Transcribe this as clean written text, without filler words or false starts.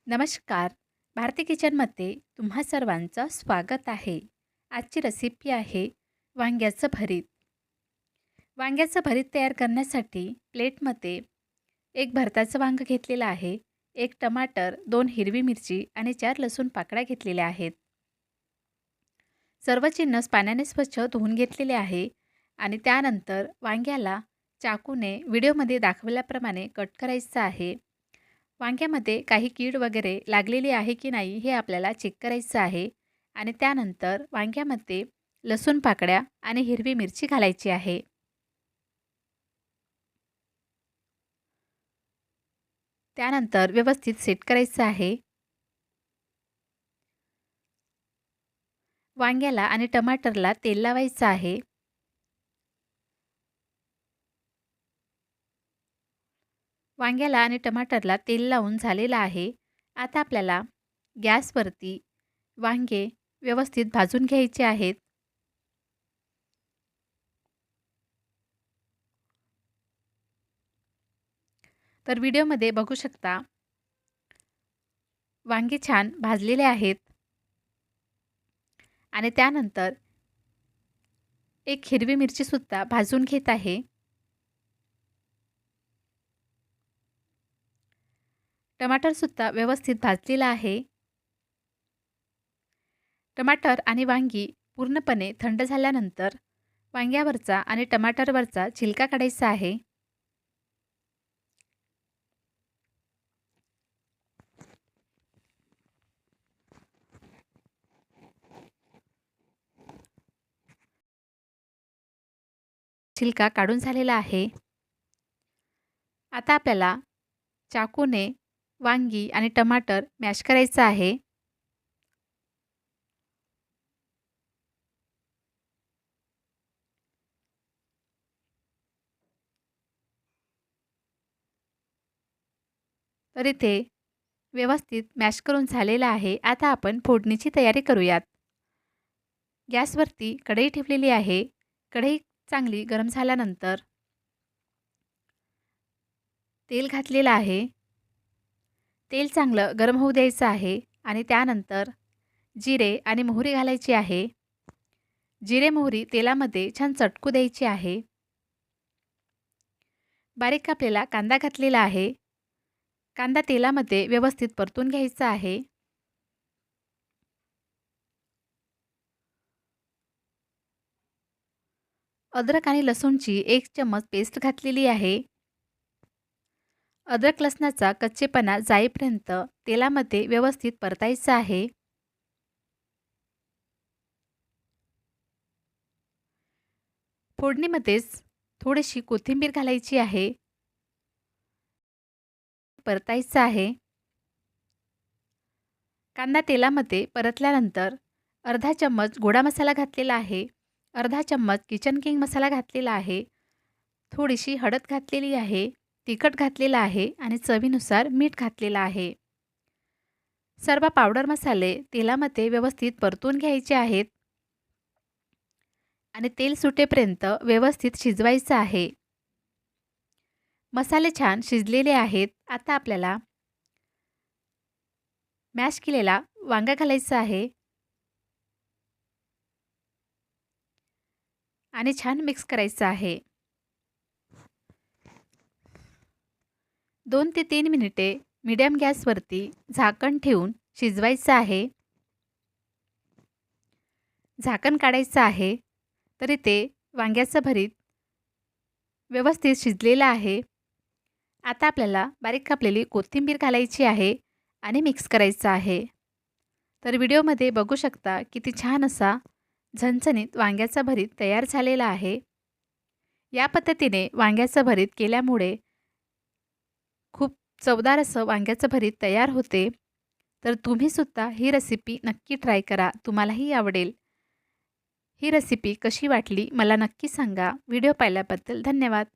नमस्कार. भारती किचनमध्ये तुम्हा सर्वांचं स्वागत आहे. आजची रेसिपी आहे वांग्याचं भरीत. वांग्याचं भरीत तयार करण्यासाठी प्लेटमध्ये एक भरताचं वांगं घेतलेलं आहे, एक टमाटर, 2 हिरवी मिरची आणि 4 लसूण पाकळ्या घेतलेल्या आहेत. सर्व जिन्नस पाण्याने स्वच्छ धुवून घेतलेले आहे आणि त्यानंतर वांग्याला चाकूने व्हिडिओमध्ये दाखवल्याप्रमाणे कट करायचं आहे. वांग्यामध्ये काही कीड वगैरे लागलेली आहे की नाही हे आपल्याला चेक करायचं आहे आणि त्यानंतर वांग्यामध्ये लसूण पाकळ्या आणि हिरवी मिरची घालायची आहे. त्यानंतर व्यवस्थित सेट करायचं आहे. वांग्याला आणि टमाटरला तेल लावायचं आहे. वांग्याला आणि टमाटरला तेल लावून झालेलं आहे. आता आपल्याला गॅसवरती वांगे व्यवस्थित भाजून घ्यायचे आहेत. तर व्हिडिओमध्ये बघू शकता वांगे छान भाजलेले आहेत आणि त्यानंतर एक हिरवी मिरचीसुद्धा भाजून घेत आहे. टमाटरसुद्धा व्यवस्थित भाजलेला आहे. टमाटर आणि वांगी पूर्णपणे थंड झाल्यानंतर वांग्यावरचा आणि टमाटरवरचा छिलका काढायचा आहे. छिलका काढून झालेला आहे. आता आपल्याला चाकूने वांगी आणि टमाटर मॅश करायचं आहे. तर इथे व्यवस्थित मॅश करून झालेलं आहे. आता आपण फोडणीची तयारी करूयात. गॅसवरती कढई ठेवलेली आहे. कढई चांगली गरम झाल्यानंतर तेल घातलेलं आहे. तेल चांगलं गरम होऊ द्यायचं आहे आणि त्यानंतर जिरे आणि मोहरी घालायची आहे. जिरे मोहरी तेलामध्ये छान चटकू द्यायची आहे. बारीक कापलेला कांदा घातलेला आहे. कांदा तेलामध्ये व्यवस्थित परतून घ्यायचा आहे. अद्रक आणि लसूणची 1 चम्मच पेस्ट घातलेली आहे. अद्रक लसणाचा कच्चेपणा जाईपर्यंत तेलामध्ये व्यवस्थित परतायचं आहे. फोडणीमध्येच थोडीशी कोथिंबीर घालायची आहे. परतायचं आहे. कांदा तेलामध्ये परतल्यानंतर अर्धा चम्मच गोडा मसाला घातलेला आहे. अर्धा चम्मच किचन किंग मसाला घातलेला आहे. थोडीशी हळद घातलेली आहे. तिखट घातलेलं आहे आणि चवीनुसार मीठ घातलेलं आहे. सर्व पावडर मसाले तेलामध्ये व्यवस्थित परतून घ्यायचे आहेत आणि तेल सुटेपर्यंत व्यवस्थित शिजवायचं आहे. मसाले छान शिजलेले आहेत. आता आपल्याला मॅश केलेला वांगा घालायचा आहे आणि छान मिक्स करायचं आहे. 2 ते 3 मिनिटे मीडियम गॅसवरती झाकण ठेवून शिजवायचं आहे. झाकण काढायचं आहे. तर इथे वांग्याचं भरीत व्यवस्थित शिजलेलं आहे. आता आपल्याला बारीक कापलेली कोथिंबीर घालायची आहे आणि मिक्स करायचं आहे. तर व्हिडिओमध्ये बघू शकता किती छान असा झणझणीत वांग्याचा भरीत तयार झालेला आहे. या पद्धतीने वांग्याचं भरीत केल्यामुळे खूप चवदार असं वांग्याचं भरीत तयार होते. तर तुम्हीसुद्धा ही रेसिपी नक्की ट्राय करा. तुम्हालाही आवडेल. ही रेसिपी कशी वाटली मला नक्की सांगा. व्हिडिओ पाहिल्याबद्दल धन्यवाद.